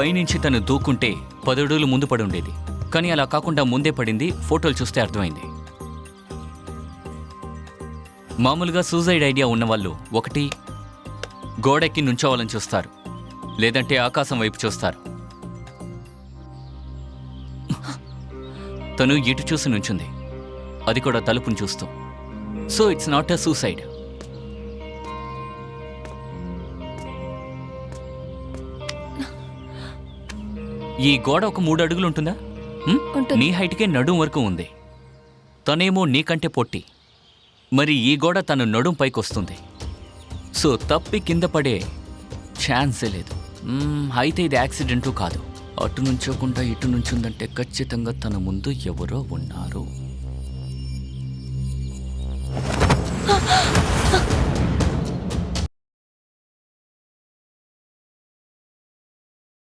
పైనుంచి తను దూకుంటే 10 అడుగులు ముందు పడి ఉండేది. కానీ అలా కాకుండా ముందే పడింది. ఫోటోలు చూస్తే అర్థమైంది. మామూలుగా సూసైడ్ ఐడియా ఉన్నవాళ్ళు ఒకటి గోడెక్కి నుంచోవాలని చూస్తారు, లేదంటే ఆకాశం వైపు చూస్తారు. తను ఇటు చూసి నుంచుంది, అది కూడా తలుపును చూస్తూ. So it's not a suicide. ఈ గోడ ఒక 3 అడుగులు ఉంటుందా? నీ హైట్కే నడుం వరకు ఉంది. తనేమో నీకంటే పొట్టి. మరి ఈ గోడ తను నడుం పైకి వస్తుంది. సో తప్పి కింద పడే ఛాన్సే లేదు. అయితే ఇది యాక్సిడెంటు కాదు. అటు నుంచోకుండా ఇటు నుంచుందంటే ఖచ్చితంగా తన ముందు ఎవరో ఉన్నారు.